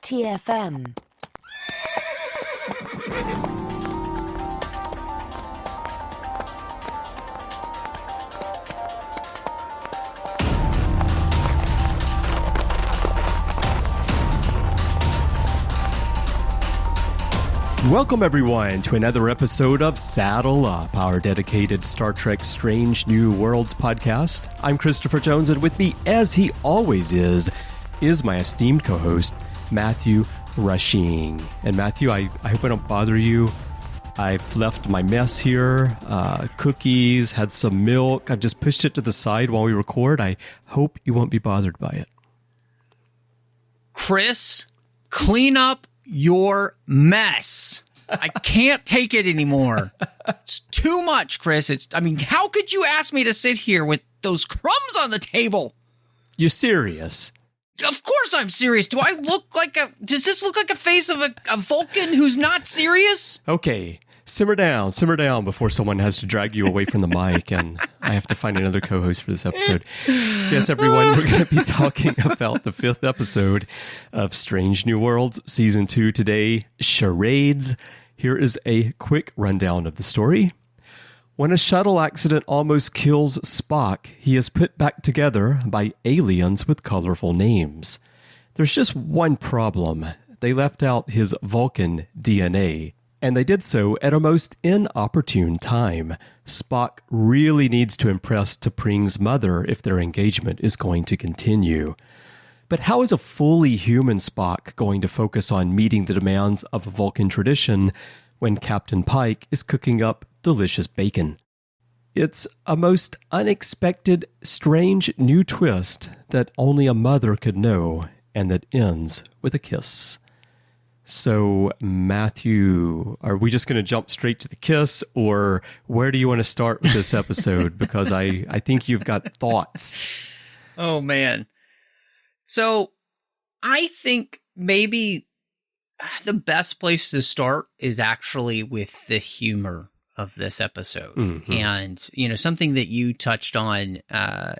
TFM. Welcome, everyone, to another episode of Saddle Up, our dedicated Star Trek Strange New Worlds podcast. I'm Christopher Jones, and with me, as he always is my esteemed co-host, Matthew Rushing. And Matthew, I hope I don't bother you. I've left my mess here, cookies, had some milk. I've just pushed it to the side while we record. I hope you won't be bothered by it. Chris, clean up your mess. I can't take it anymore. It's too much, Chris. How could you ask me to sit here with those crumbs on the table? You're serious? Of course I'm serious. Does this look like a face of a Vulcan who's not serious? Okay, simmer down before someone has to drag you away from the mic, and I have to find another co-host for this episode. Yes, everyone, we're going to be talking about the 5th episode of Strange New Worlds, Season 2 today, Charades. Here is a quick rundown of the story. When a shuttle accident almost kills Spock, he is put back together by aliens with colorful names. There's just one problem. They left out his Vulcan DNA, and they did so at a most inopportune time. Spock really needs to impress T'Pring's mother if their engagement is going to continue. But how is a fully human Spock going to focus on meeting the demands of a Vulcan tradition when Captain Pike is cooking up delicious bacon? It's a most unexpected, strange new twist that only a mother could know, and that ends with a kiss. So, Matthew, are we just going to jump straight to the kiss, or where do you want to start with this episode? Because I think you've got thoughts. Oh, man. So, I think maybe the best place to start is actually with the humor of this episode. Mm-hmm. And, something that you touched on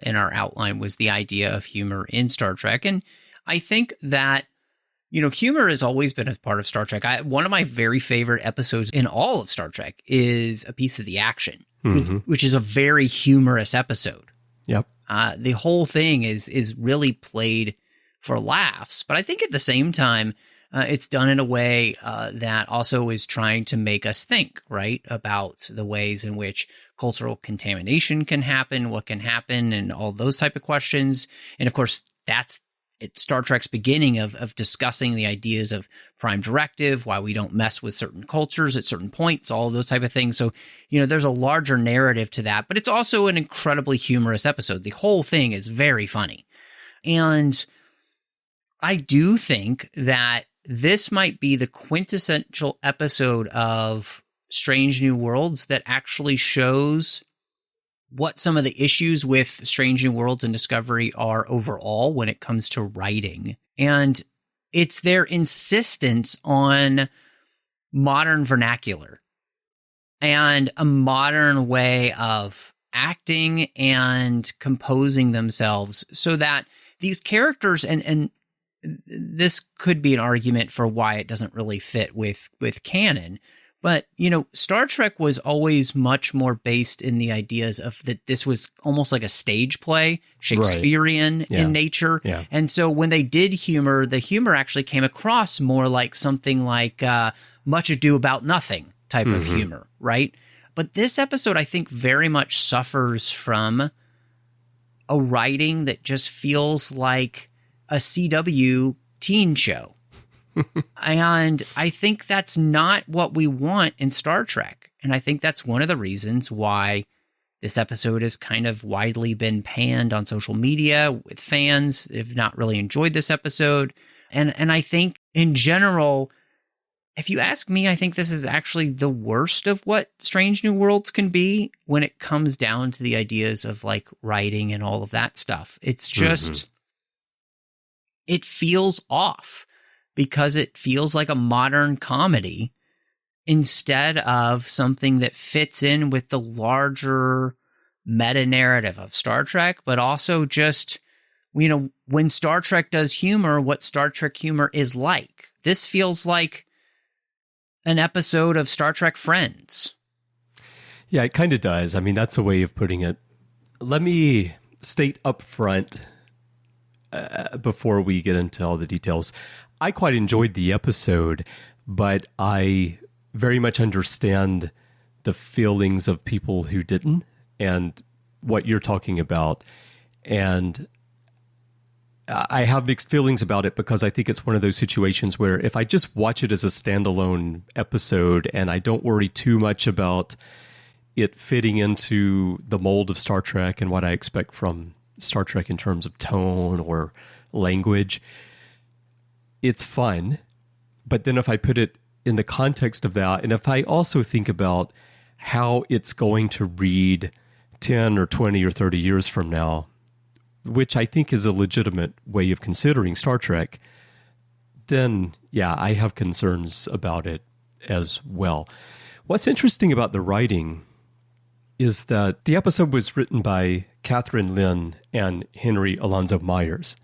in our outline was the idea of humor in Star Trek. And I think that humor has always been a part of Star Trek. One of my very favorite episodes in all of Star Trek is A Piece of the Action, mm-hmm. which is a very humorous episode. Yep. The whole thing is really played for laughs, but I think at the same time, it's done in a way that also is trying to make us think, right, about the ways in which cultural contamination can happen, what can happen, and all those type of questions. And of course, that's Star Trek's beginning of discussing the ideas of prime directive, why we don't mess with certain cultures at certain points, all of those type of things. So, there's a larger narrative to that, but it's also an incredibly humorous episode. The whole thing is very funny. And I do think that this might be the quintessential episode of Strange New Worlds that actually shows what some of the issues with Strange New Worlds and Discovery are overall when it comes to writing. And it's their insistence on modern vernacular and a modern way of acting and composing themselves so that these characters, and this could be an argument for why it doesn't really fit with canon. But, Star Trek was always much more based in the ideas of that this was almost like a stage play, Shakespearean in nature. Yeah. And so when they did humor, the humor actually came across more like something like Much Ado About Nothing type mm-hmm. of humor, right? But this episode, I think, very much suffers from a writing that just feels like a CW teen show. And I think that's not what we want in Star Trek. And I think that's one of the reasons why this episode has kind of widely been panned on social media with fans. Have not really enjoyed this episode. And I think in general, if you ask me, I think this is actually the worst of what Strange New Worlds can be when it comes down to the ideas of like writing and all of that stuff. It's just, mm-hmm. It feels off. Because it feels like a modern comedy instead of something that fits in with the larger meta-narrative of Star Trek, but also just when Star Trek does humor, what Star Trek humor is like. This feels like an episode of Star Trek Friends. Yeah, it kind of does. I mean, that's a way of putting it. Let me state up front before we get into all the details. I quite enjoyed the episode, but I very much understand the feelings of people who didn't and what you're talking about. And I have mixed feelings about it because I think it's one of those situations where if I just watch it as a standalone episode and I don't worry too much about it fitting into the mold of Star Trek and what I expect from Star Trek in terms of tone or language, it's fun. But then if I put it in the context of that, and if I also think about how it's going to read 10 or 20 or 30 years from now, which I think is a legitimate way of considering Star Trek, then, yeah, I have concerns about it as well. What's interesting about the writing is that the episode was written by Catherine Lynn and Henry Alonzo Myers.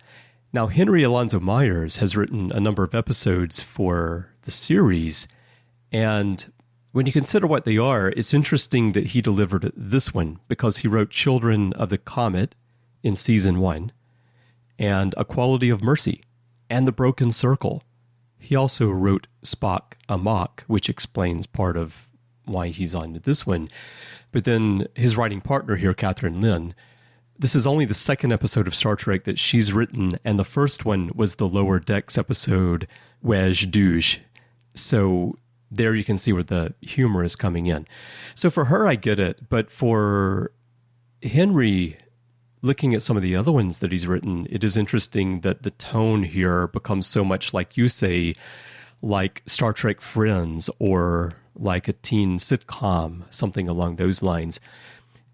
Now, Henry Alonzo Myers has written a number of episodes for the series, and when you consider what they are, it's interesting that he delivered this one because he wrote Children of the Comet in season 1, and A Quality of Mercy, and The Broken Circle. He also wrote Spock Amok, which explains part of why he's on this one. But then his writing partner here, Catherine Lynn, this is only the second episode of Star Trek that she's written, and the first one was the Lower Decks episode, Wage Douche. So there you can see where the humor is coming in. So for her, I get it, but for Henry, looking at some of the other ones that he's written, it is interesting that the tone here becomes so much like you say, like Star Trek Friends or like a teen sitcom, something along those lines.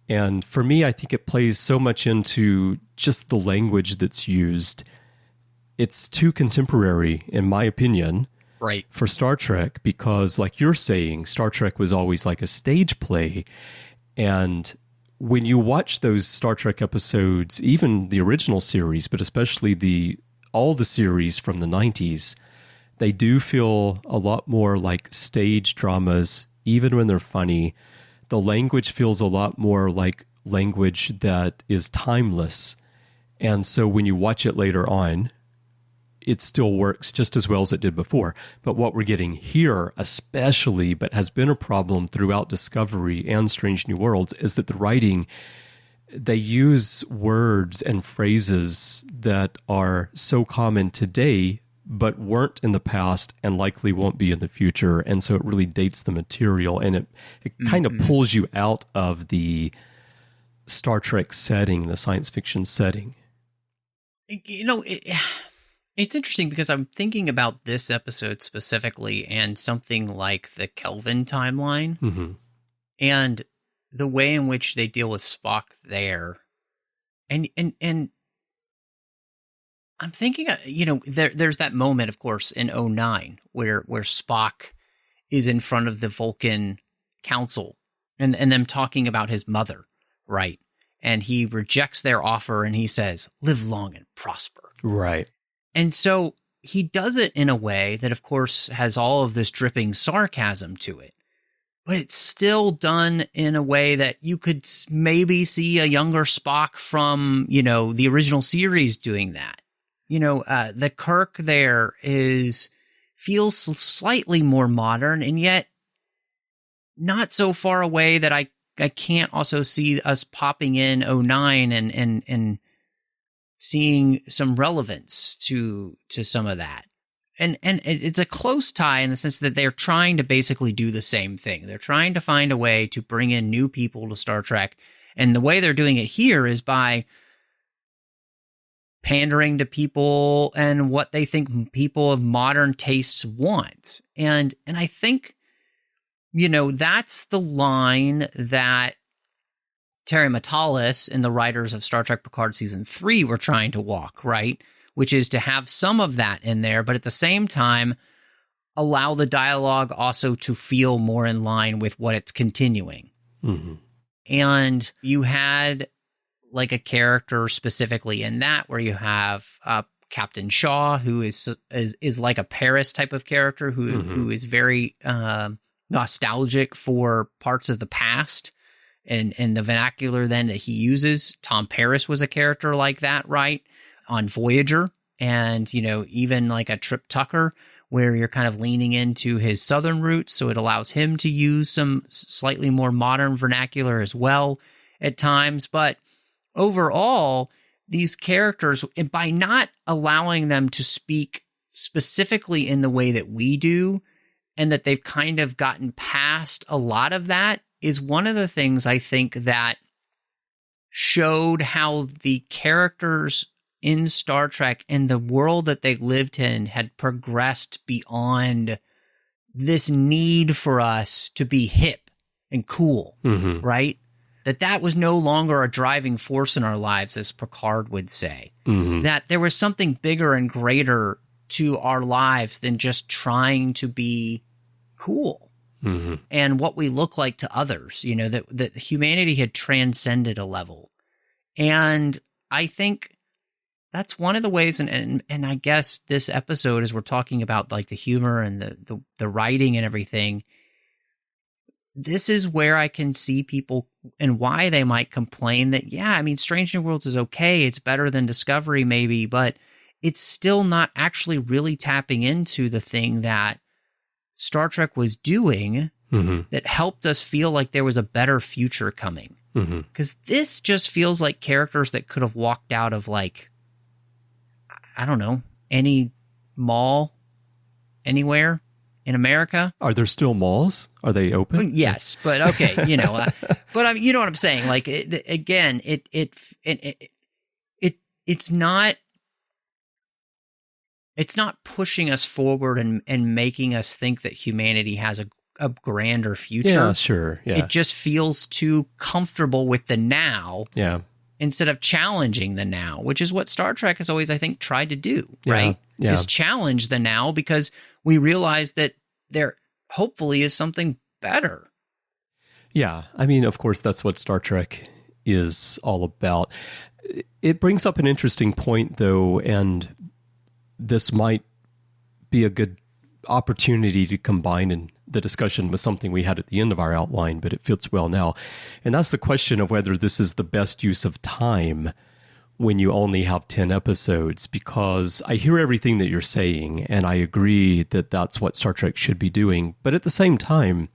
And for me, I think it plays so much into just the language that's used. It's too contemporary, in my opinion, right, for Star Trek, because like you're saying, Star Trek was always like a stage play. And when you watch those Star Trek episodes, even the original series, but especially all the series from the 90s, they do feel a lot more like stage dramas, even when they're funny. The language feels a lot more like language that is timeless. And so when you watch it later on, it still works just as well as it did before. But what we're getting here, especially, but has been a problem throughout Discovery and Strange New Worlds, is that the writing, they use words and phrases that are so common today, but weren't in the past and likely won't be in the future. And so it really dates the material, and it kind of pulls you out of the Star Trek setting, the science fiction setting. It's interesting because I'm thinking about this episode specifically and something like the Kelvin timeline and the way in which they deal with Spock there. And I'm thinking, there's that moment, of course, in 09 where Spock is in front of the Vulcan Council and them talking about his mother, right? And he rejects their offer and he says, "Live long and prosper." Right. And so he does it in a way that, of course, has all of this dripping sarcasm to it. But it's still done in a way that you could maybe see a younger Spock from, the original series doing that. The Kirk there feels slightly more modern, and yet not so far away that I can't also see us popping in 09 and seeing some relevance to some of that. And it's a close tie in the sense that they're trying to basically do the same thing. They're trying to find a way to bring in new people to Star Trek. And the way they're doing it here is by pandering to people and what they think people of modern tastes want. And I think, that's the line that Terry Matalas and the writers of Star Trek Picard Season 3 were trying to walk, right? Which is to have some of that in there, but at the same time, allow the dialogue also to feel more in line with what it's continuing. Mm-hmm. And you had like a character specifically in that, where you have Captain Shaw, who is like a Paris type of character who is very nostalgic for parts of the past and the vernacular then that he uses. Tom Paris was a character like that, right? On Voyager, and, you know, even like a Trip Tucker, where you're kind of leaning into his Southern roots, so it allows him to use some slightly more modern vernacular as well at times. But overall, these characters, by not allowing them to speak specifically in the way that we do, and that they've kind of gotten past a lot of that, is one of the things I think that showed how the characters in Star Trek and the world that they lived in had progressed beyond this need for us to be hip and cool, right? That was no longer a driving force in our lives, as Picard would say. That there was something bigger and greater to our lives than just trying to be cool and what we look like to others, you know, that humanity had transcended a level. And I think that's one of the ways, and I guess this episode, as we're talking about like the humor and the writing and everything, this is where I can see people and why they might complain that, yeah, I mean, Strange New Worlds is okay. It's better than Discovery maybe, but it's still not actually really tapping into the thing that Star Trek was doing that helped us feel like there was a better future coming. Because this just feels like characters that could have walked out of, like, I don't know, any mall anywhere in America. Are there still malls? Are they open? Well, yes, but okay, you know, but you know what I'm saying. Like, again, it's not pushing us forward and making us think that humanity has a grander future. Yeah, sure. Yeah. It just feels too comfortable with the now. Yeah. Instead of challenging the now, which is what Star Trek has always, I think, tried to do, right? Yeah. Is challenge the now, because we realize that there hopefully is something better. Yeah. I mean, of course, that's what Star Trek is all about. It brings up an interesting point, though, and this might be a good opportunity to combine in the discussion with something we had at the end of our outline, but it fits well now. And that's the question of whether this is the best use of time when you only have 10 episodes, because I hear everything that you're saying, and I agree that that's what Star Trek should be doing. But at the same time,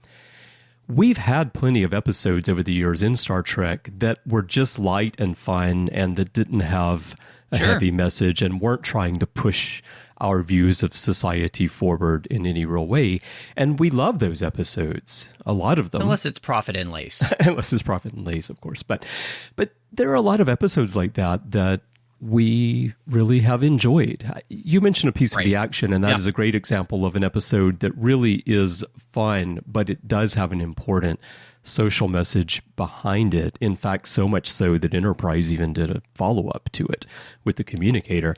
we've had plenty of episodes over the years in Star Trek that were just light and fun and that didn't have a heavy message and weren't trying to push our views of society forward in any real way. And we love those episodes, a lot of them. Unless it's Profit and Lace. Unless it's Profit and Lace, of course. But there are a lot of episodes like that we really have enjoyed. You mentioned A Piece of the Action, and that is a great example of an episode that really is fun, but it does have an important social message behind it. In fact, so much so that Enterprise even did a follow-up to it with the communicator.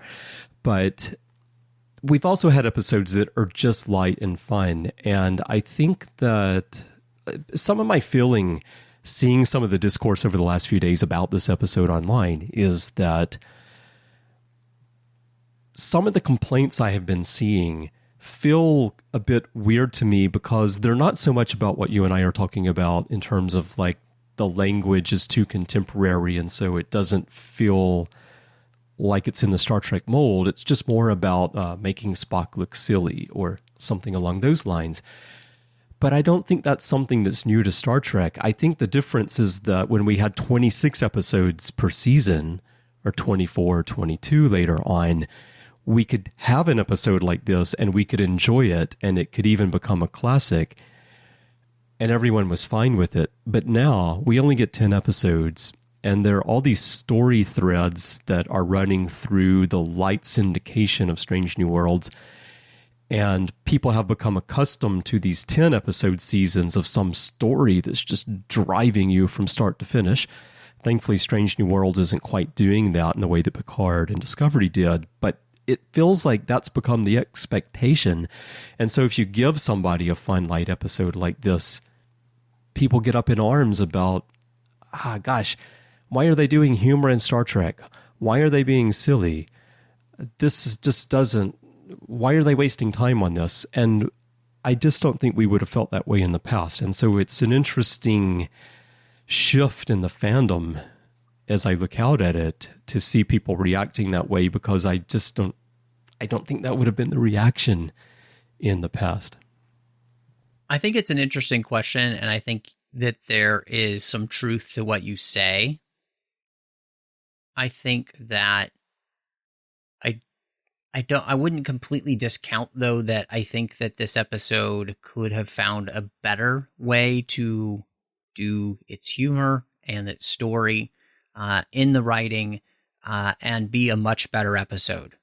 But we've also had episodes that are just light and fun, and I think that some of my feeling, seeing some of the discourse over the last few days about this episode online, is that some of the complaints I have been seeing feel a bit weird to me, because they're not so much about what you and I are talking about in terms of, like, the language is too contemporary and so it doesn't feel like it's in the Star Trek mold. It's just more about making Spock look silly or something along those lines. But I don't think that's something that's new to Star Trek. I think the difference is that when we had 26 episodes per season, or 24 or 22 later on, we could have an episode like this and we could enjoy it, and it could even become a classic, and everyone was fine with it. But now we only get 10 episodes, and there are all these story threads that are running through the light syndication of Strange New Worlds, and people have become accustomed to these 10-episode seasons of some story that's just driving you from start to finish. Thankfully, Strange New Worlds isn't quite doing that in the way that Picard and Discovery did, but it feels like that's become the expectation. And so if you give somebody a fun, light episode like this, people get up in arms about, gosh, Why are they doing humor in Star Trek? Why are they being silly? Just doesn't... Why are they wasting time on this? And I just don't think we would have felt that way in the past. And so it's an interesting shift in the fandom as I look out at it to see people reacting that way, because I don't think that would have been the reaction in the past. I think it's an interesting question, and I think that there is some truth to what you say. I think that I wouldn't completely discount, though, that I think that this episode could have found a better way to do its humor and its story in the writing and be a much better episode.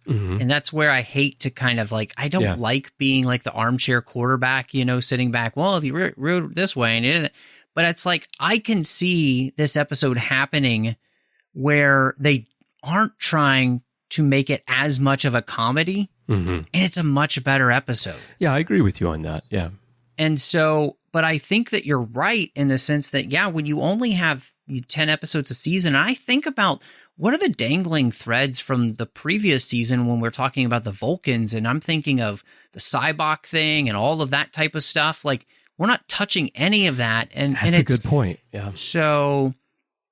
Mm-hmm. And that's where I hate to kind of like, I don't like being like the armchair quarterback, sitting back. Well, if you wrote it this way, and it, but it's like, I can see this episode happening where they aren't trying to make it as much of a comedy, and it's a much better episode. Yeah, I agree with you on that. Yeah. And so, but I think that you're right in the sense that, when you only have 10 episodes a season, I think about what are the dangling threads from the previous season when we're talking about the Vulcans, and I'm thinking of the Cybok thing and all of that type of stuff. Like, we're not touching any of that. And that's a good point. Yeah. So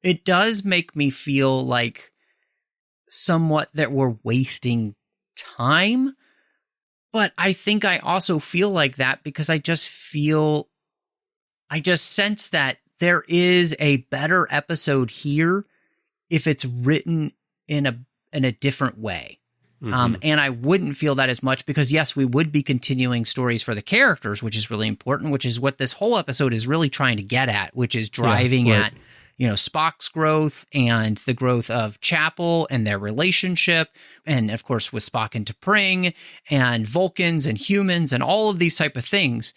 it does make me feel like somewhat that we're wasting time. But I think I also feel like that because I just sense that there is a better episode here if it's written in a different way. And I wouldn't feel that as much because, yes, we would be continuing stories for the characters, which is really important, which is what this whole episode is really trying to get at, which is driving at Spock's growth and the growth of Chapel and their relationship. And of course, with Spock and T'Pring and Vulcans and humans and all of these type of things.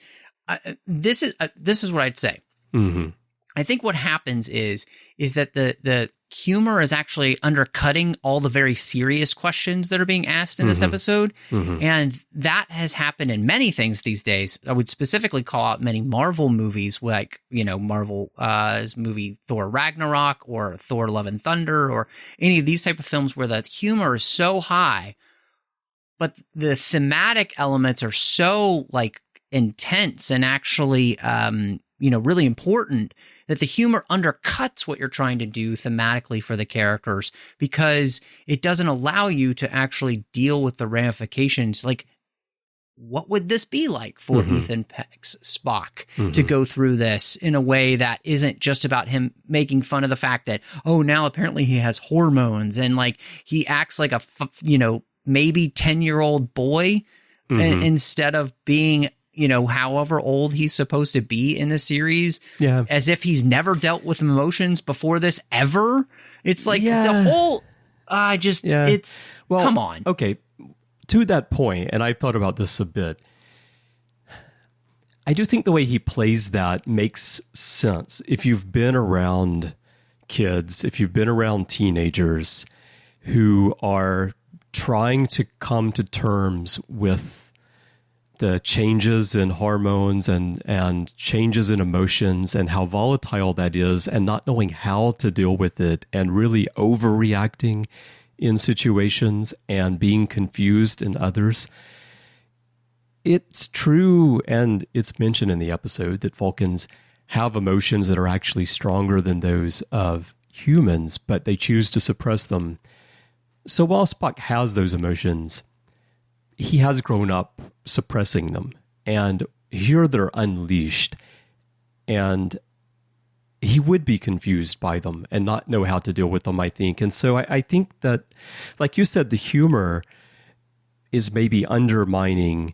This is what I'd say. Mm-hmm. I think what happens is that the humor is actually undercutting all the very serious questions that are being asked in this episode. Mm-hmm. And that has happened in many things these days. I would specifically call out many Marvel movies, like, Marvel's movie Thor Ragnarok or Thor Love and Thunder or any of these type of films where the humor is so high, but the thematic elements are so like intense and actually, really important that the humor undercuts what you're trying to do thematically for the characters because it doesn't allow you to actually deal with the ramifications. Like, what would this be like for Ethan Peck's Spock to go through this in a way that isn't just about him making fun of the fact that, oh, now apparently he has hormones and like he acts like a, maybe 10-year-old boy instead of being however old he's supposed to be in the series, as if he's never dealt with emotions before this ever. It's like the whole, it's, come on. Okay. To that point, and I've thought about this a bit, I do think the way he plays that makes sense. If you've been around kids, if you've been around teenagers who are trying to come to terms with the changes in hormones and changes in emotions and how volatile that is and not knowing how to deal with it and really overreacting in situations and being confused in others. It's true, and it's mentioned in the episode, that Vulcans have emotions that are actually stronger than those of humans, but they choose to suppress them. So while Spock has those emotions, he has grown up suppressing them, and here they're unleashed, and he would be confused by them and not know how to deal with them, I think. And so I think that, like you said, the humor is maybe undermining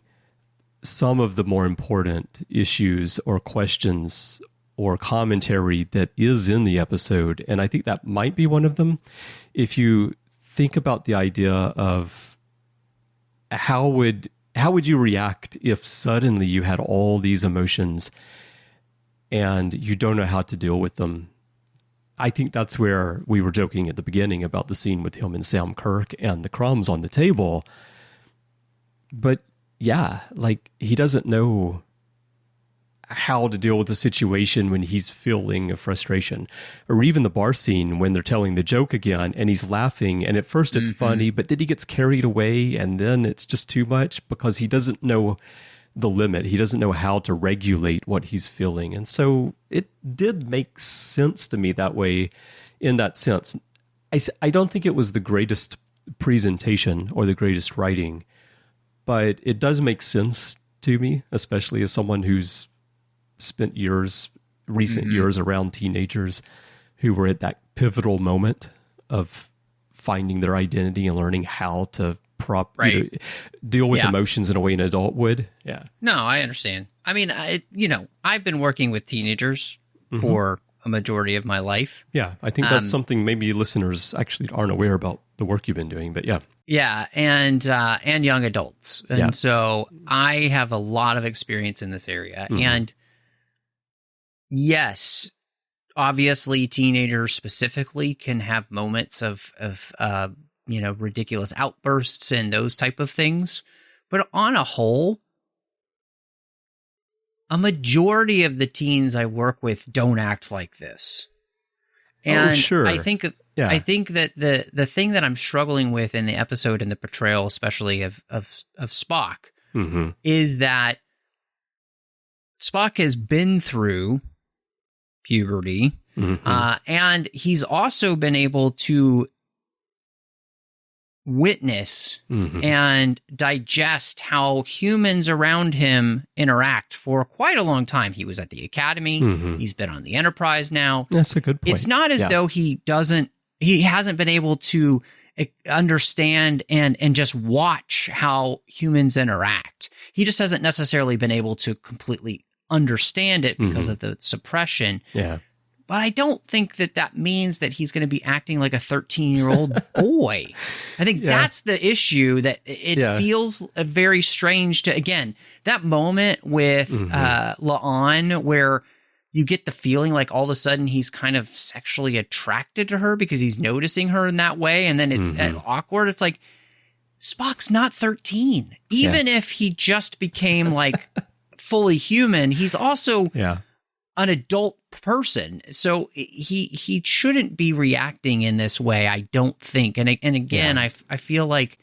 some of the more important issues or questions or commentary that is in the episode, and I think that might be one of them. If you think about the idea of how would you react if suddenly you had all these emotions and you don't know how to deal with them? I think that's where we were joking at the beginning about the scene with him and Sam Kirk and the crumbs on the table. But yeah, like he doesn't know how to deal with the situation when he's feeling a frustration, or even the bar scene when they're telling the joke again and he's laughing, and at first it's funny, but then he gets carried away and then it's just too much because he doesn't know the limit. He doesn't know how to regulate what he's feeling. And so it did make sense to me that way, in that sense. I don't think it was the greatest presentation or the greatest writing, but it does make sense to me, especially as someone who's spent recent years around teenagers who were at that pivotal moment of finding their identity and learning how to deal with emotions in a way an adult would. Yeah. No, I understand. I mean, I've been working with teenagers for a majority of my life. Yeah. I think that's something maybe listeners actually aren't aware about the work you've been doing, but yeah. Yeah. And young adults. And so I have a lot of experience in this area. And yes, obviously teenagers specifically can have moments of ridiculous outbursts and those type of things. But on a whole, a majority of the teens I work with don't act like this. And sure. I think that the thing that I'm struggling with in the episode and the portrayal, especially of Spock, is that Spock has been through puberty, and he's also been able to witness and digest how humans around him interact for quite a long time. He was at the Academy. He's been on the Enterprise now. That's a good point. It's not as though he hasn't been able to understand and just watch how humans interact. He just hasn't necessarily been able to completely understand it because of the suppression. Yeah. But I don't think that means that he's going to be acting like a 13-year-old boy. I think that's the issue, that it feels very strange to, again, that moment with La'an where you get the feeling like all of a sudden he's kind of sexually attracted to her because he's noticing her in that way. And then it's awkward. It's like, Spock's not 13. Even if he just became like fully human, he's also an adult person. So he shouldn't be reacting in this way, I don't think. And again, I feel like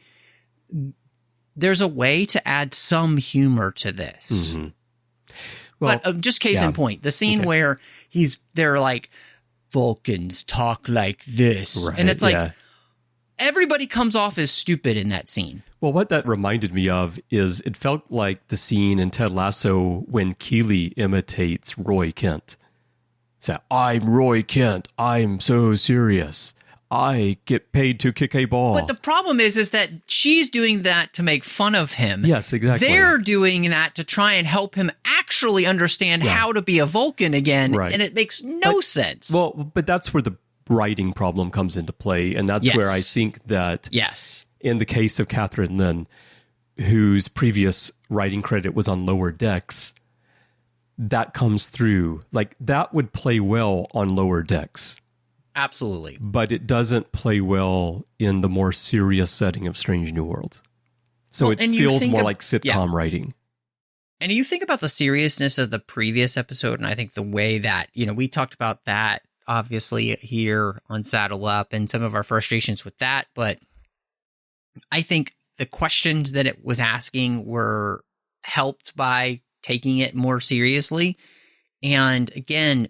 there's a way to add some humor to this. Well, but just case in point, the scene where they're like, Vulcans talk like this. Right, and it's like, everybody comes off as stupid in that scene. Well, what that reminded me of is it felt like the scene in Ted Lasso when Keeley imitates Roy Kent. So, I'm Roy Kent. I'm so serious. I get paid to kick a ball. But the problem is that she's doing that to make fun of him. Yes, exactly. They're doing that to try and help him actually understand how to be a Vulcan again. Right. And it makes no sense. Well, but that's where the writing problem comes into play. And that's where I think that in the case of Catherine Lynn, whose previous writing credit was on Lower Decks, that comes through. Like, that would play well on Lower Decks. Absolutely. But it doesn't play well in the more serious setting of Strange New Worlds. So it feels more like sitcom writing. And you think about the seriousness of the previous episode, and I think the way that, we talked about that, obviously, here on Saddle Up and some of our frustrations with that, but I think the questions that it was asking were helped by taking it more seriously. And again,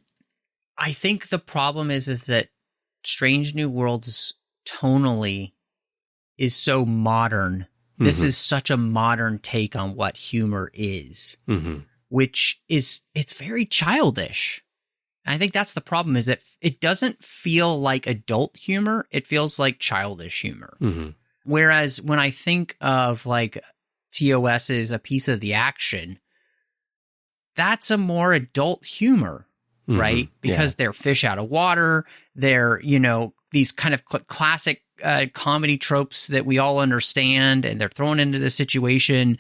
I think the problem is that Strange New Worlds tonally is so modern. This is such a modern take on what humor is, which is, it's very childish. And I think that's the problem, is that it doesn't feel like adult humor. It feels like childish humor. Whereas when I think of like TOS's A Piece of the Action, that's a more adult humor, right? Because they're fish out of water. They're, these kind of classic comedy tropes that we all understand, and they're thrown into the situation.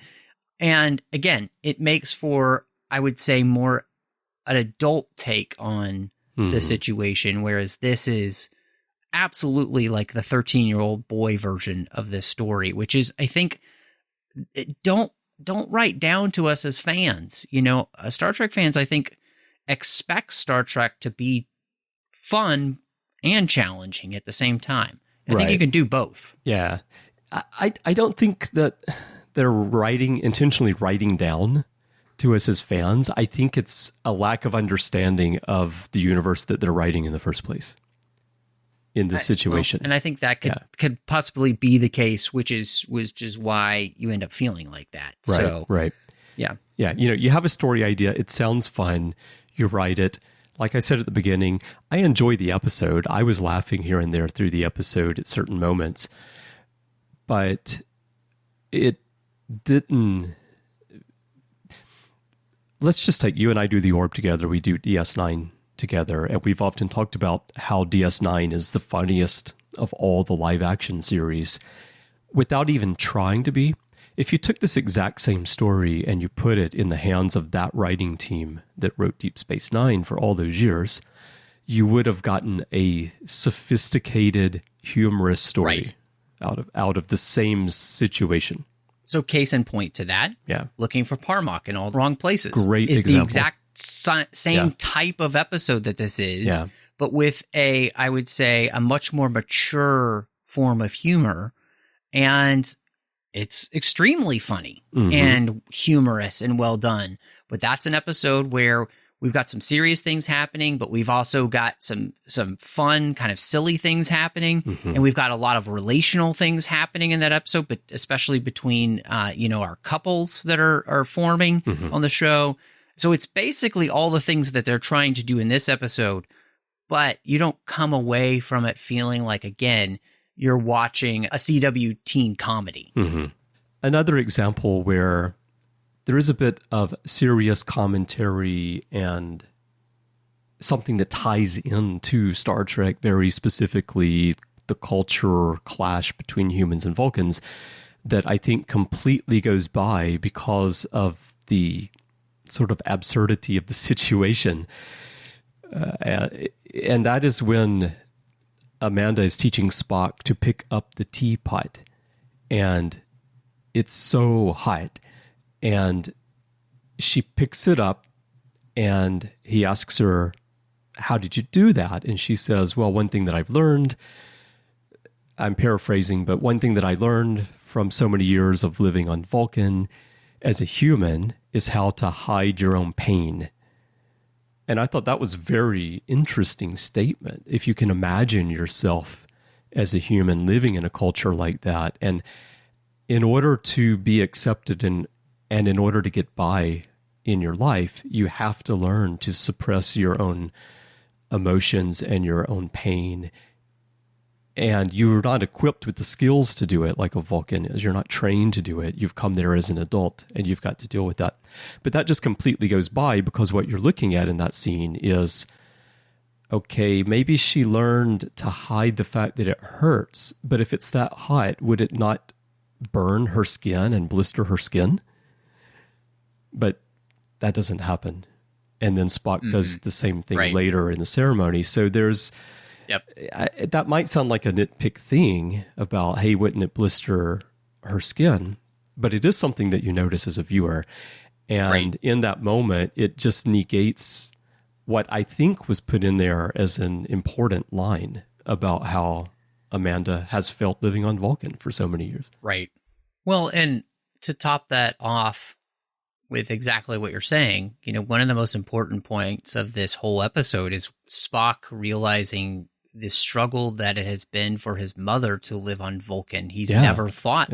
And again, it makes for, I would say, more an adult take on the situation, whereas this is absolutely like the 13-year-old boy version of this story, which is, I think, don't don't write down to us as fans. Star Trek fans, I think, expect Star Trek to be fun and challenging at the same time. I think you can do both. Yeah. I don't think that they're intentionally writing down to us as fans. I think it's a lack of understanding of the universe that they're writing in the first place in this situation. And I think that could possibly be the case, which is why you end up feeling like that. Right. Yeah. Yeah. You have a story idea. It sounds fun. You write it. Like I said at the beginning, I enjoy the episode. I was laughing here and there through the episode at certain moments, but it didn't. Let's just take you and I do the Orb together. We do DS9 together, and we've often talked about how DS9 is the funniest of all the live action series without even trying to be. If you took this exact same story and you put it in the hands of that writing team that wrote Deep Space Nine for all those years, you would have gotten a sophisticated, humorous story out of the same situation. So case in point to that, looking for Parmok in all the wrong places. Great is example. The exact same type of episode that this is, but with I would say, a much more mature form of humor. And it's extremely funny and humorous and well done. But that's an episode where we've got some serious things happening, but we've also got some fun, kind of silly things happening. And we've got a lot of relational things happening in that episode, but especially between, our couples that are forming on the show. So it's basically all the things that they're trying to do in this episode, but you don't come away from it feeling like, again, you're watching a CW teen comedy. Another example where there is a bit of serious commentary and something that ties into Star Trek, very specifically the culture clash between humans and Vulcans, that I think completely goes by because of the sort of absurdity of the situation. And that is when Amanda is teaching Spock to pick up the teapot, and it's so hot, and she picks it up, and he asks her, how did you do that? And she says, well, one thing that I've learned, I'm paraphrasing, but one thing that I learned from so many years of living on Vulcan as a human is how to hide your own pain. And I thought that was a very interesting statement. If you can imagine yourself as a human living in a culture like that, and in order to be accepted and in order to get by in your life, you have to learn to suppress your own emotions and your own pain. And you're not equipped with the skills to do it like a Vulcan is. You're not trained to do it. You've come there as an adult, and you've got to deal with that. But that just completely goes by, because what you're looking at in that scene is, okay, maybe she learned to hide the fact that it hurts, but if it's that hot, would it not burn her skin and blister her skin? But that doesn't happen. And then Spock does the same thing later in the ceremony. So there's... that might sound like a nitpick thing about, hey, wouldn't it blister her skin? But it is something that you notice as a viewer. And in that moment, it just negates what I think was put in there as an important line about how Amanda has felt living on Vulcan for so many years. Right. Well, and to top that off with exactly what you're saying, one of the most important points of this whole episode is Spock realizing the struggle that it has been for his mother to live on Vulcan. He's never thought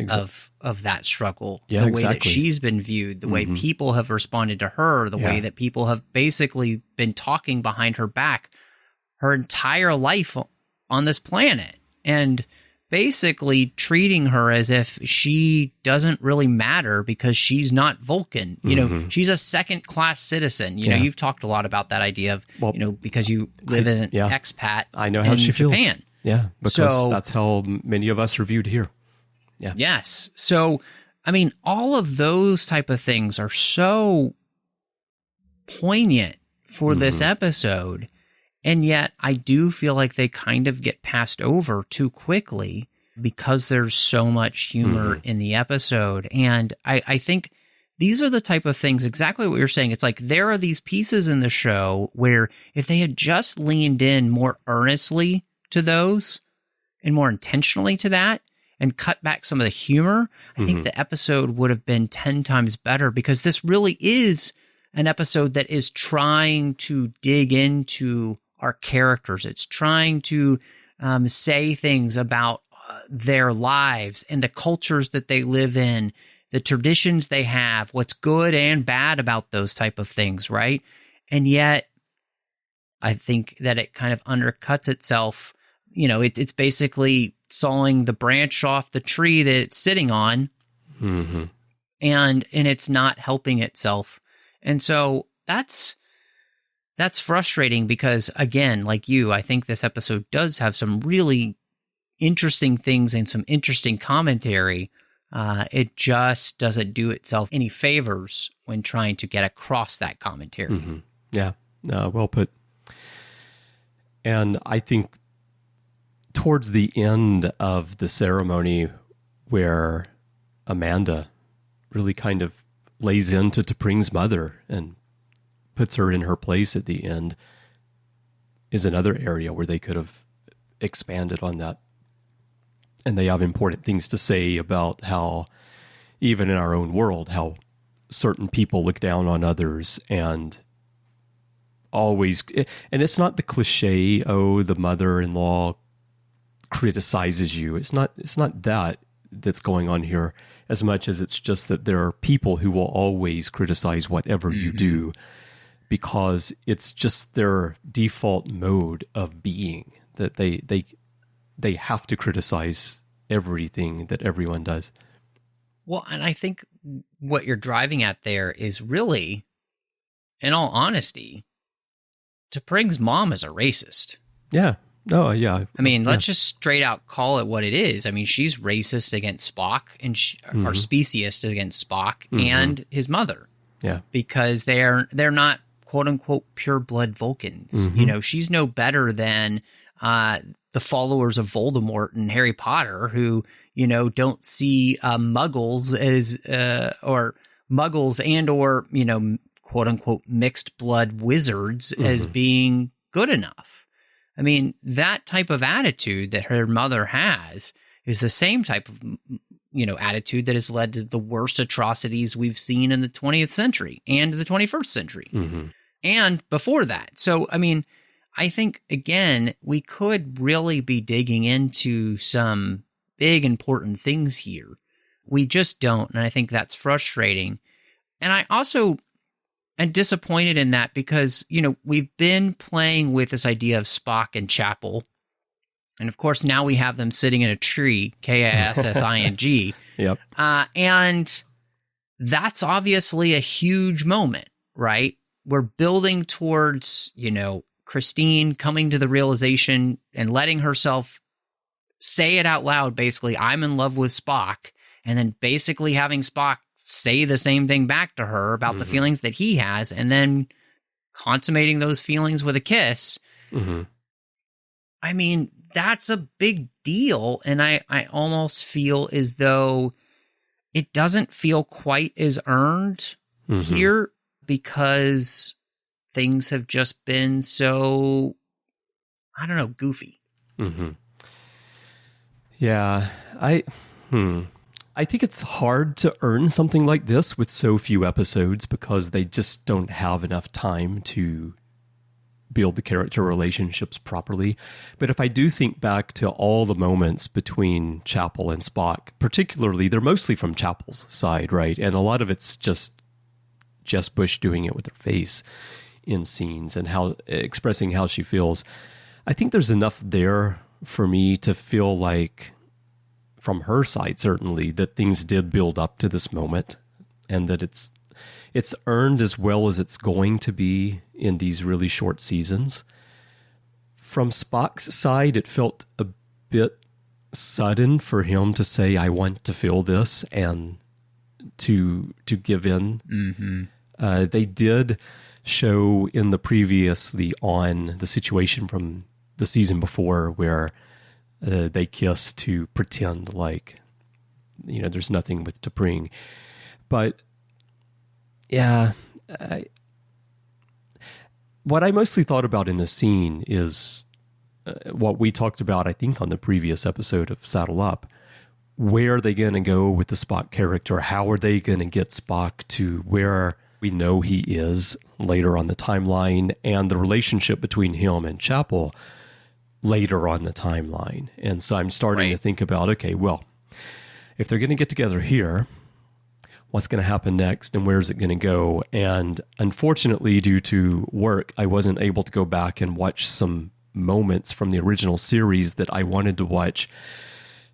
of that struggle, the way that she's been viewed, the way people have responded to her, the way that people have basically been talking behind her back her entire life on this planet, and basically treating her as if she doesn't really matter because she's not Vulcan. She's a second-class citizen. You've talked a lot about that idea of, because you live in an expat. I know how she feels. Japan. Yeah, because that's how many of us are viewed here. Yeah. Yes. So, I mean, all of those type of things are so poignant for this episode. And yet I do feel like they kind of get passed over too quickly because there's so much humor in the episode. And I think these are the type of things, exactly what you're saying. It's like there are these pieces in the show where if they had just leaned in more earnestly to those and more intentionally to that and cut back some of the humor, I think the episode would have been 10 times better, because this really is an episode that is trying to dig into our characters. It's trying to say things about their lives and the cultures that they live in, the traditions they have, what's good and bad about those type of things, right? And yet, I think that it kind of undercuts itself. You know, it's basically sawing the branch off the tree that it's sitting on, and it's not helping itself. And so that's frustrating because, again, like you, I think this episode does have some really interesting things and some interesting commentary. It just doesn't do itself any favors when trying to get across that commentary. Yeah, well put. And I think towards the end of the ceremony, where Amanda really kind of lays into T'Pring's mother and puts her in her place at the end, is another area where they could have expanded on that. And they have important things to say about how, even in our own world, how certain people look down on others and always, and it's not the cliche, oh, the mother-in-law criticizes you. It's not that that's going on here as much as it's just that there are people who will always criticize whatever you do, because it's just their default mode of being, that they have to criticize everything that everyone does. Well, and I think what you're driving at there is really, in all honesty, T'Pring's mom is a racist. Yeah. Oh, yeah. I mean, let's just straight out call it what it is. I mean, she's racist against Spock, and or speciesist against Spock and his mother. Yeah. Because they're not quote unquote pure blood Vulcans. You know, she's no better than the followers of Voldemort and Harry Potter, who, you know, don't see muggles as or muggles and or, you know, quote unquote mixed blood wizards as being good enough. I mean, that type of attitude that her mother has is the same type of, you know, attitude that has led to the worst atrocities we've seen in the 20th century and the 21st century and before that. So, I mean, I think, again, we could really be digging into some big, important things here. We just don't, and I think that's frustrating. And I also am disappointed in that because, you know, we've been playing with this idea of Spock and Chapel. And, of course, now we have them sitting in a tree, K-I-S-S-I-N-G. Yep. And that's obviously a huge moment, right? We're building towards, you know, Christine coming to the realization and letting herself say it out loud, basically, I'm in love with Spock, and then basically having Spock say the same thing back to her about the feelings that he has, and then consummating those feelings with a kiss. I mean, that's a big deal, and I almost feel as though it doesn't feel quite as earned here because things have just been so, I don't know, goofy. Yeah, I think it's hard to earn something like this with so few episodes because they just don't have enough time to build the character relationships properly. But if I do think back to all the moments between Chapel and Spock, particularly, they're mostly from Chapel's side, right? And a lot of it's just Jess Bush doing it with her face in scenes and how expressing how she feels. I think there's enough there for me to feel like, from her side certainly, that things did build up to this moment and that it's earned as well as it's going to be in these really short seasons. From Spock's side, it felt a bit sudden for him to say, I want to feel this, and to give in. They did show in the previously on the situation from the season before where they kiss to pretend like, you know, there's nothing with T'Pring. But Yeah. What I mostly thought about in this scene is what we talked about, I think, on the previous episode of Saddle Up. Where are they going to go with the Spock character? How are they going to get Spock to where we know he is later on the timeline, and the relationship between him and Chapel later on the timeline? And so I'm starting to think about, okay, well, if they're going to get together here, what's going to happen next and where's it going to go? And unfortunately, due to work, I wasn't able to go back and watch some moments from the original series that I wanted to watch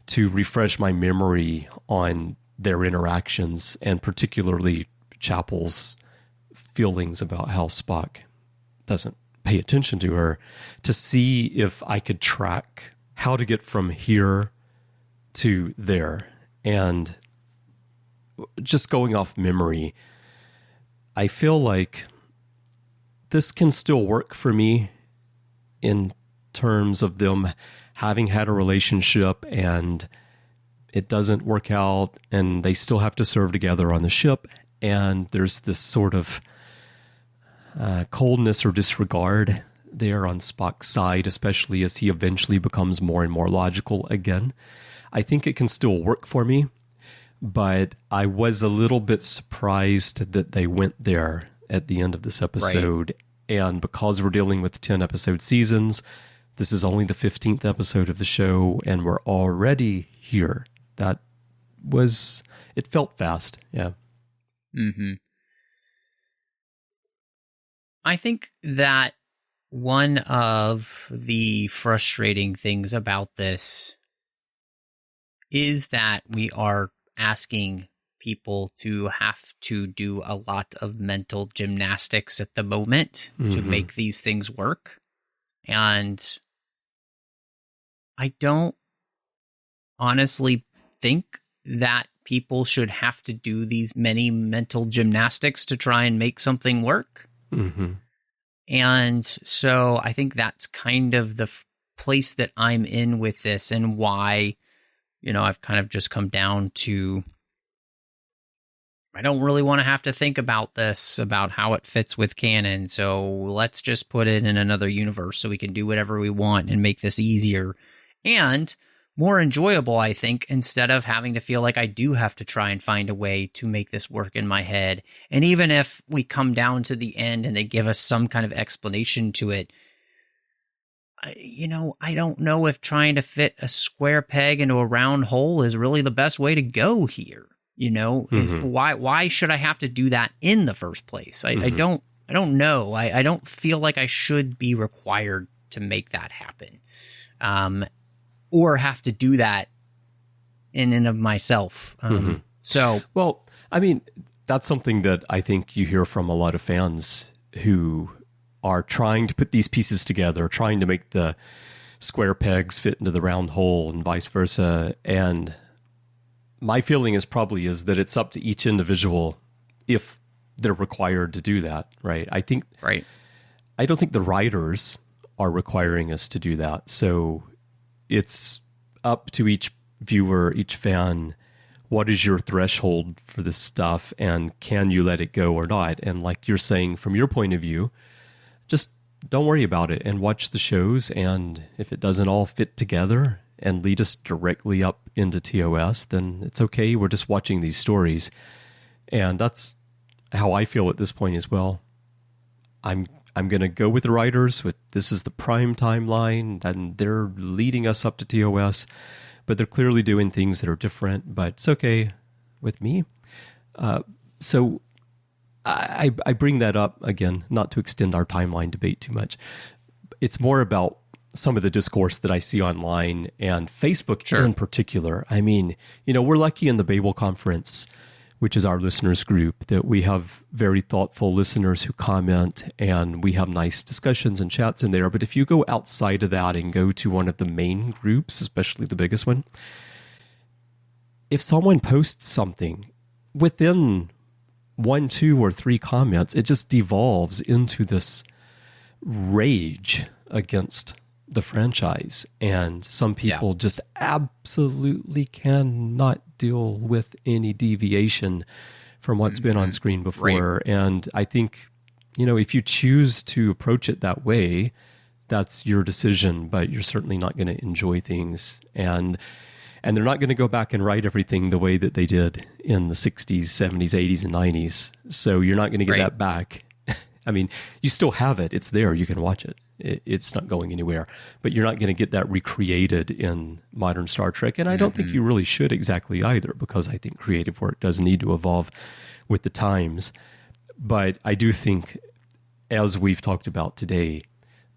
to refresh my memory on their interactions, and particularly Chapel's feelings about how Spock doesn't pay attention to her, to see if I could track how to get from here to there. And just going off memory, I feel like this can still work for me in terms of them having had a relationship and it doesn't work out and they still have to serve together on the ship. And there's this sort of coldness or disregard there on Spock's side, especially as he eventually becomes more and more logical again. I think it can still work for me, but I was a little bit surprised that they went there at the end of this episode. Right. And because we're dealing with 10 episode seasons, this is only the 15th episode of the show, and we're already here. It felt fast. Yeah. Mm-hmm. I think that one of the frustrating things about this is that we are asking people to have to do a lot of mental gymnastics at the moment to make these things work. And I don't honestly think that people should have to do these many mental gymnastics to try and make something work. Mm-hmm. And so I think that's kind of the place that I'm in with this, and why, I've kind of just come down to, I don't really want to have to think about this, about how it fits with canon. So let's just put it in another universe so we can do whatever we want and make this easier and more enjoyable, I think, instead of having to feel like I do have to try and find a way to make this work in my head. And even if we come down to the end and they give us some kind of explanation to it, I don't know if trying to fit a square peg into a round hole is really the best way to go here. Is why should I have to do that in the first place? I don't know. I don't feel like I should be required to make that happen. Or have to do that in and of myself. So, well, I mean, that's something that I think you hear from a lot of fans who are trying to put these pieces together, trying to make the square pegs fit into the round hole and vice versa. And my feeling is that it's up to each individual if they're required to do that, right? I don't think the writers are requiring us to do that. So it's up to each viewer, each fan, what is your threshold for this stuff, and can you let it go or not? And like you're saying, from your point of view, just don't worry about it and watch the shows. And if it doesn't all fit together and lead us directly up into TOS, then it's okay. We're just watching these stories. And that's how I feel at this point as well. I'm going to go with the writers with this is the prime timeline, and they're leading us up to TOS, but they're clearly doing things that are different, but it's okay with me. So I bring that up again, not to extend our timeline debate too much. It's more about some of the discourse that I see online and Facebook in particular. I mean, we're lucky in the Babel Conference, which is our listeners group, that we have very thoughtful listeners who comment, and we have nice discussions and chats in there. But if you go outside of that and go to one of the main groups, especially the biggest one, if someone posts something within 1, 2, or 3 comments, it just devolves into this rage against the franchise. And some people just absolutely cannot deal with any deviation from what's been on screen before. Right. And I think, if you choose to approach it that way, that's your decision, but you're certainly not going to enjoy things. And they're not going to go back and write everything the way that they did in the 60s, 70s, 80s, and 90s. So you're not going to get that back. I mean, you still have it. It's there. You can watch it. It's not going anywhere. But you're not going to get that recreated in modern Star Trek. And I don't think you really should exactly either, because I think creative work does need to evolve with the times. But I do think, as we've talked about today,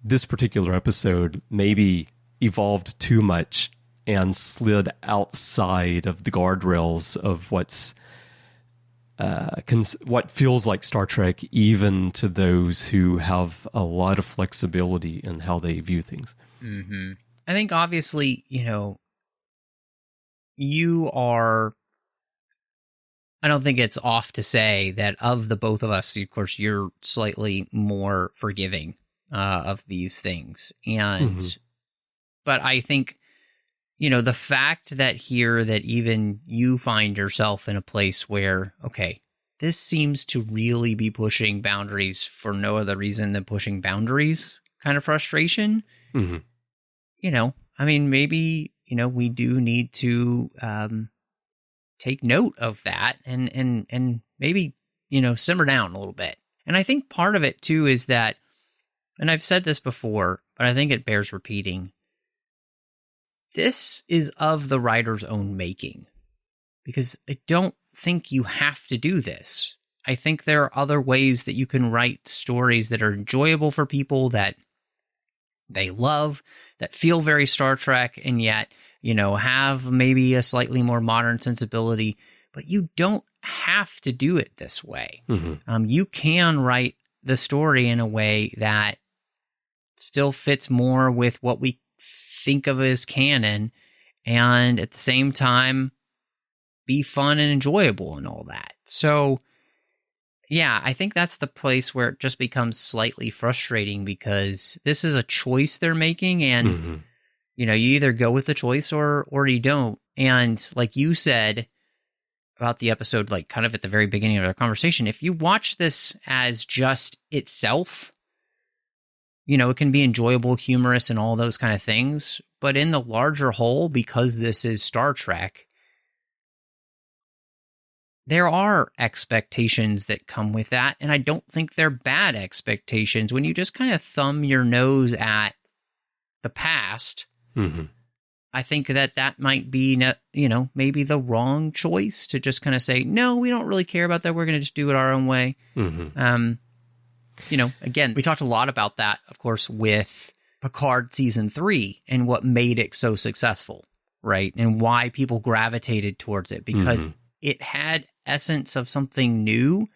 this particular episode maybe evolved too much and slid outside of the guardrails of what feels like Star Trek, even to those who have a lot of flexibility in how they view things. Mm-hmm. I think obviously, you are, I don't think it's off to say that of the both of us, of course, you're slightly more forgiving of these things. And, but I think, the fact that even you find yourself in a place where, okay, this seems to really be pushing boundaries for no other reason than pushing boundaries kind of frustration. Maybe, we do need to take note of that and maybe, simmer down a little bit. And I think part of it too is that, and I've said this before, but I think it bears repeating, this is of the writer's own making, because I don't think you have to do this. I think there are other ways that you can write stories that are enjoyable for people, that they love, that feel very Star Trek, and yet, have maybe a slightly more modern sensibility, but you don't have to do it this way. You can write the story in a way that still fits more with what we think of as canon, and at the same time be fun and enjoyable and all that. So yeah, I think that's the place where it just becomes slightly frustrating, because this is a choice they're making, and you either go with the choice or you don't. And like you said about the episode, like kind of at the very beginning of our conversation, if you watch this as just itself, it can be enjoyable, humorous, and all those kind of things. But in the larger whole, because this is Star Trek, there are expectations that come with that. And I don't think they're bad expectations. When you just kind of thumb your nose at the past, I think that might be, maybe the wrong choice to just kind of say, no, we don't really care about that. We're going to just do it our own way. Again, we talked a lot about that, of course, with Picard season 3 and what made it so successful, right? And why people gravitated towards it, because it had essence of something new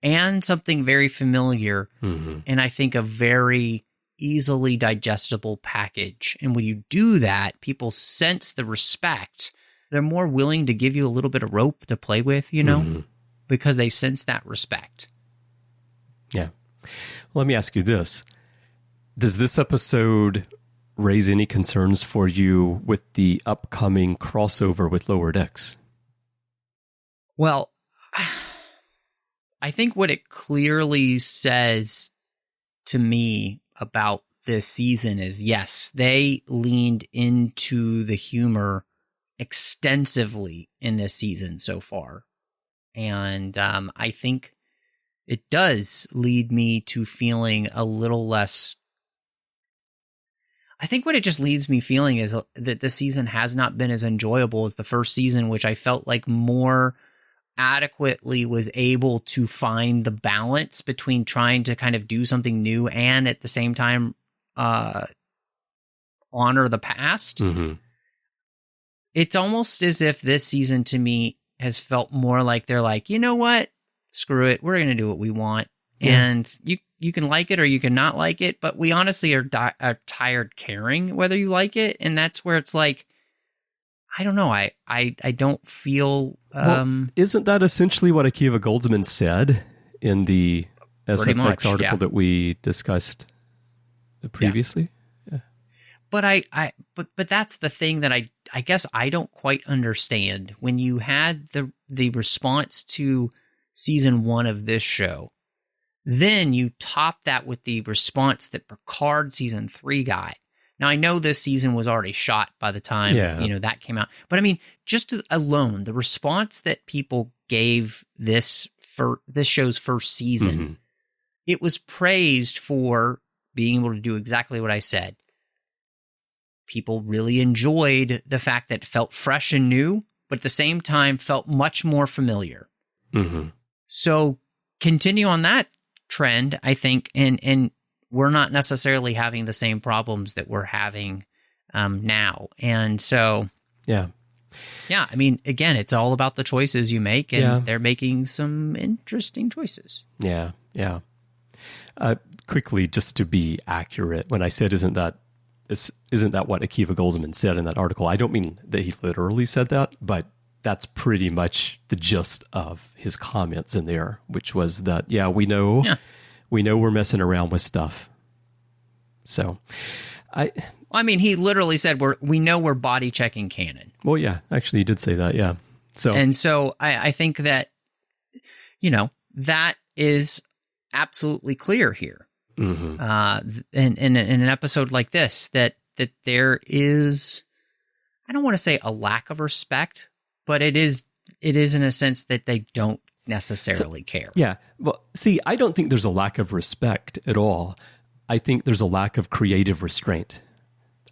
and something very familiar. And I think a very easily digestible package. And when you do that, people sense the respect. They're more willing to give you a little bit of rope to play with, because they sense that respect. Yeah. Let me ask you this. Does this episode raise any concerns for you with the upcoming crossover with Lower Decks? Well, I think what it clearly says to me about this season is, yes, they leaned into the humor extensively in this season so far. And I think it does lead me to feeling a little less. I think what it just leaves me feeling is that this season has not been as enjoyable as the first season, which I felt like more adequately was able to find the balance between trying to kind of do something new and at the same time honor the past. It's almost as if this season to me has felt more like they're like, you know what? Screw it. We're going to do what we want. Yeah. And you can like it or you can not like it, but we honestly are tired caring whether you like it. And that's where it's like, I don't know. I don't feel... isn't that essentially what Akiva Goldsman said in the SFX article that we discussed previously? Yeah. But that's the thing that I guess I don't quite understand. When you had the response to season 1 of this show. Then you top that with the response that Picard season 3 got. Now, I know this season was already shot by the time, that came out. But I mean, just alone, the response that people gave this show's first season, it was praised for being able to do exactly what I said. People really enjoyed the fact that it felt fresh and new, but at the same time felt much more familiar. So continue on that trend, I think, and we're not necessarily having the same problems that we're having now. And so, yeah, I mean, again, it's all about the choices you make, and they're making some interesting choices. Yeah. Quickly, just to be accurate, when I said, isn't that what Akiva Goldsman said in that article? I don't mean that he literally said that, but that's pretty much the gist of his comments in there, which was that, we know we're messing around with stuff. So, I mean, he literally said we know we're body checking canon. Well, yeah, actually, he did say that. Yeah. So I think that, that is absolutely clear here. In an episode like this, that there is, I don't want to say a lack of respect, but it is in a sense that they don't necessarily care. Yeah. Well, see, I don't think there's a lack of respect at all. I think there's a lack of creative restraint.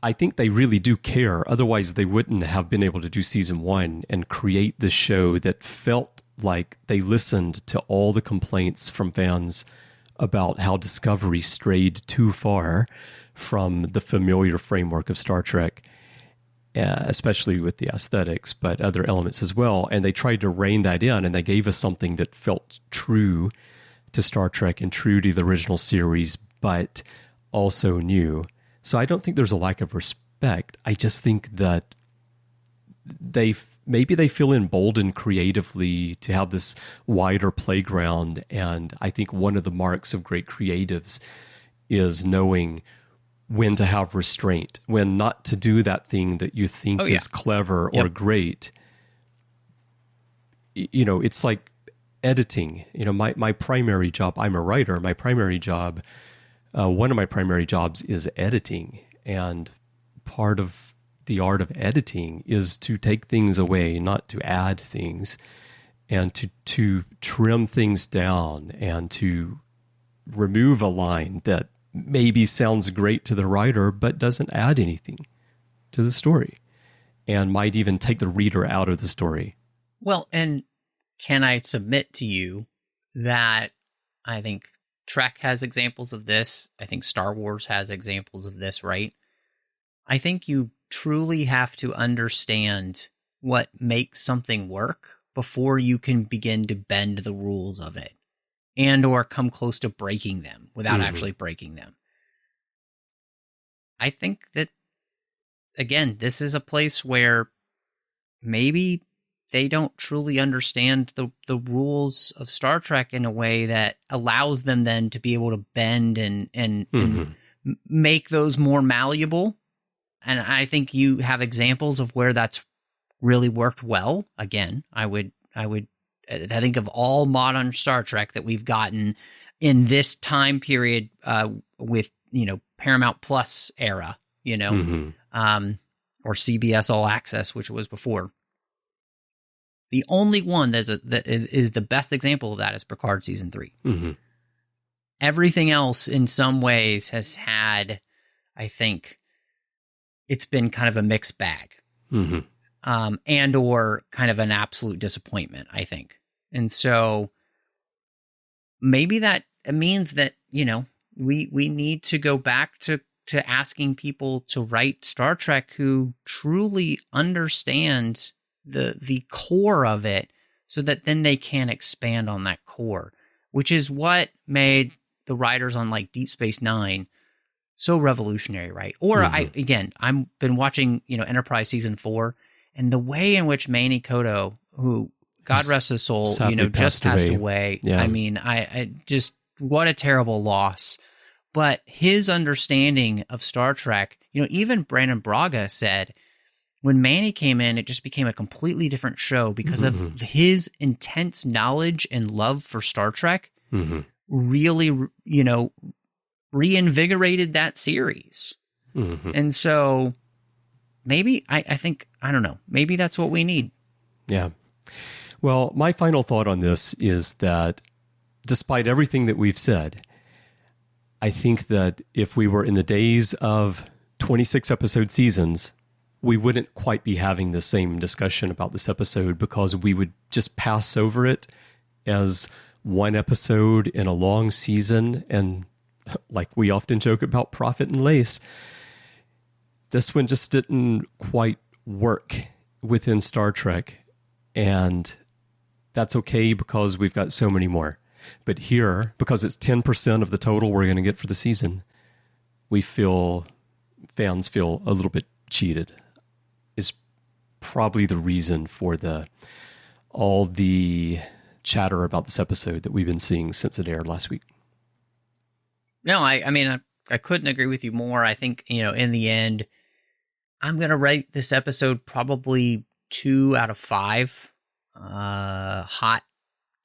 I think they really do care. Otherwise, they wouldn't have been able to do season 1 and create this show that felt like they listened to all the complaints from fans about how Discovery strayed too far from the familiar framework of Star Trek, especially with the aesthetics, but other elements as well. And they tried to rein that in, and they gave us something that felt true to Star Trek and true to the original series, but also new. So I don't think there's a lack of respect. I just think that maybe they feel emboldened creatively to have this wider playground. And I think one of the marks of great creatives is knowing when to have restraint, when not to do that thing that you think is clever or great. It's like editing. My primary job, I'm a writer. My primary job, one of my primary jobs is editing. And part of the art of editing is to take things away, not to add things, and to trim things down and to remove a line that maybe sounds great to the writer, but doesn't add anything to the story and might even take the reader out of the story. Well, and can I submit to you that I think Trek has examples of this. I think Star Wars has examples of this, right? I think you truly have to understand what makes something work before you can begin to bend the rules of it and or come close to breaking them without actually breaking them. I think that, again, this is a place where maybe they don't truly understand the rules of Star Trek in a way that allows them then to be able to bend and make those more malleable. And I think you have examples of where that's really worked well. Again, I think of all modern Star Trek that we've gotten in this time period with, Paramount Plus era, or CBS All Access, which it was before. The only one that is the best example of that is Picard season 3. Everything else in some ways has had, I think, it's been kind of a mixed bag, and or kind of an absolute disappointment, I think. And so maybe that means that, we need to go back to asking people to write Star Trek who truly understand the core of it, so that then they can expand on that core, which is what made the writers on like Deep Space Nine so revolutionary, right? Or I've been watching, Enterprise season 4, and the way in which Manny Koto, who God rest his soul, just passed away. Yeah. I mean, I just, what a terrible loss. But his understanding of Star Trek, even Brandon Braga said, when Manny came in, it just became a completely different show because of his intense knowledge and love for Star Trek. Really, reinvigorated that series. And so maybe I think, I don't know, maybe that's what we need. Yeah. Well, my final thought on this is that despite everything that we've said, I think that if we were in the days of 26 episode seasons, we wouldn't quite be having the same discussion about this episode because we would just pass over it as one episode in a long season. And like we often joke about Prophet and Lace, this one just didn't quite work within Star Trek. And that's okay because we've got so many more. But here, because it's 10% of the total we're going to get for the season, fans feel a little bit cheated. Is probably the reason for all the chatter about this episode that we've been seeing since it aired last week. No, I mean, I couldn't agree with you more. I think, in the end, I'm going to rate this episode probably 2 out of 5 hot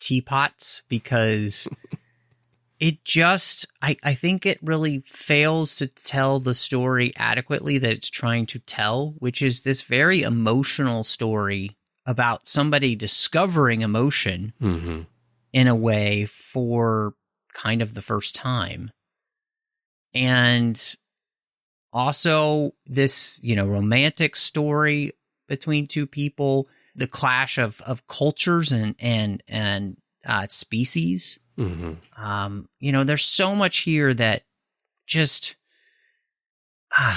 teapots because it just, I think it really fails to tell the story adequately that it's trying to tell, which is this very emotional story about somebody discovering emotion in a way for kind of the first time. And also this, romantic story between two people, the clash of cultures and species. There's so much here that just,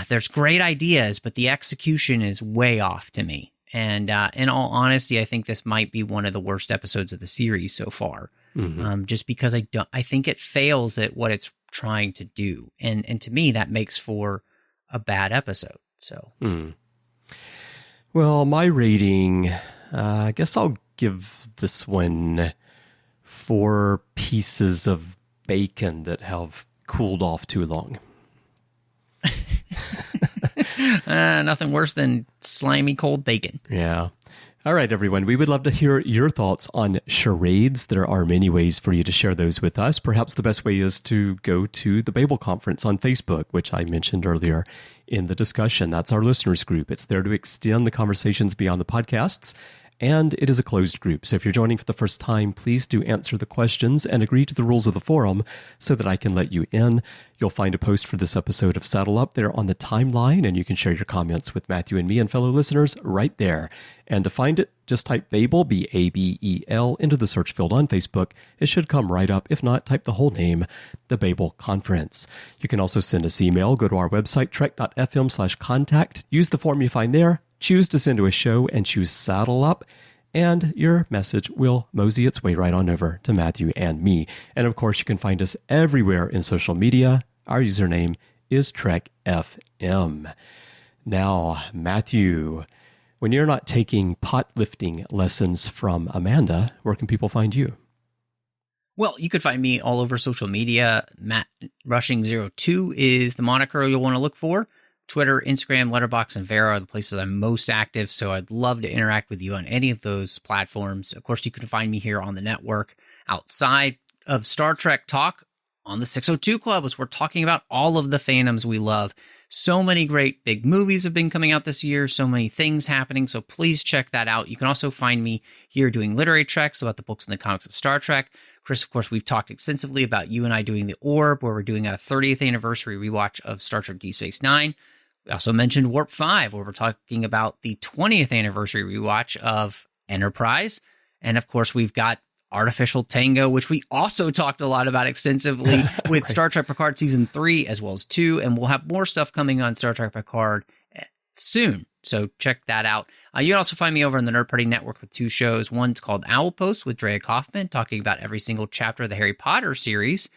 there's great ideas, but the execution is way off to me. And in all honesty, I think this might be one of the worst episodes of the series so far. Just because I think it fails at what it's trying to do. And to me, that makes for a bad episode. So, Well, my rating, I guess I'll give this one 4 pieces of bacon that have cooled off too long. Nothing worse than slimy cold bacon. Yeah. All right, everyone. We would love to hear your thoughts on charades. There are many ways for you to share those with us. Perhaps the best way is to go to the Babel Conference on Facebook, which I mentioned earlier in the discussion. That's our listeners group. It's there to extend the conversations beyond the podcasts, and it is a closed group. So if you're joining for the first time, please do answer the questions and agree to the rules of the forum so that I can let you in. You'll find a post for this episode of Saddle Up there on the timeline, and you can share your comments with Matthew and me and fellow listeners right there. And to find it, just type Babel, B-A-B-E-L, into the search field on Facebook. It should come right up. If not, type the whole name, the Babel Conference. You can also send us email. Go to our website, trek.fm/contact. Use the form you find there. Choose to send to a show and choose Saddle Up, and your message will mosey its way right on over to Matthew and me. And of course, you can find us everywhere in social media. Our username is TrekFM. Now, Matthew, when you're not taking pot lifting lessons from Amanda, where can people find you? Well, you could find me all over social media. Matt Rushing02 is the moniker you'll want to look for. Twitter, Instagram, Letterboxd, and Vera are the places I'm most active, so I'd love to interact with you on any of those platforms. Of course, you can find me here on the network outside of Star Trek Talk on the 602 Club, as we're talking about all of the fandoms we love. So many great big movies have been coming out this year, so many things happening, so please check that out. You can also find me here doing literary treks about the books and the comics of Star Trek. Chris, of course, we've talked extensively about you and I doing The Orb, where we're doing a 30th anniversary rewatch of Star Trek Deep Space Nine. We also mentioned Warp 5, where we're talking about the 20th anniversary rewatch of Enterprise. And of course, we've got Artificial Tango, which we also talked a lot about extensively with right. Star Trek Picard Season 3 as well as 2. And we'll have more stuff coming on Star Trek Picard soon. So check that out. You can also find me over on the Nerd Party Network with 2 shows. One's called Owl Post with Drea Kaufman, talking about every single chapter of the Harry Potter series,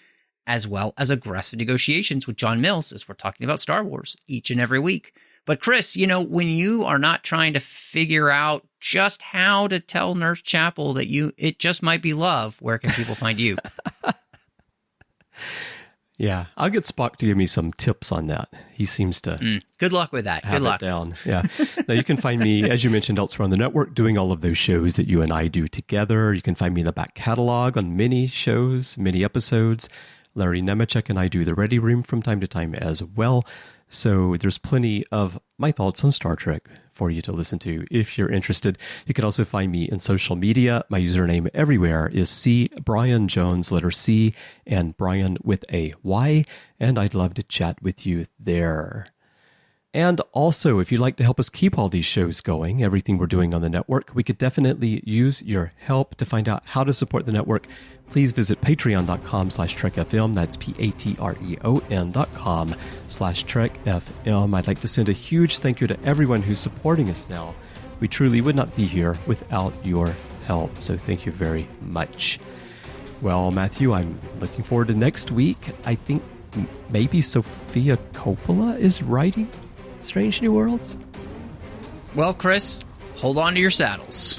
as well as Aggressive Negotiations with John Mills, as we're talking about Star Wars each and every week. But Chris, when you are not trying to figure out just how to tell Nurse Chapel that it just might be love, where can people find you? Yeah, I'll get Spock to give me some tips on that. He seems to Good luck with that. have Good luck. it down. Yeah. Now you can find me, as you mentioned, elsewhere on the network, doing all of those shows that you and I do together. You can find me in the back catalog on many shows, many episodes. Larry Nemechek and I do the Ready Room from time to time as well. So there's plenty of my thoughts on Star Trek for you to listen to if you're interested. You can also find me in social media. My username everywhere is C Bryan Jones, letter C, and Bryan with a Y, and I'd love to chat with you there. And also, if you'd like to help us keep all these shows going, everything we're doing on the network, we could definitely use your help. To find out how to support the network, please visit patreon.com/trekfm. That's patreon.com/trekfm. I'd like to send a huge thank you to everyone who's supporting us now. We truly would not be here without your help, so thank you very much. Well, Matthew, I'm looking forward to next week. I think maybe Sofia Coppola is writing Strange New Worlds? Well, Chris, hold on to your saddles.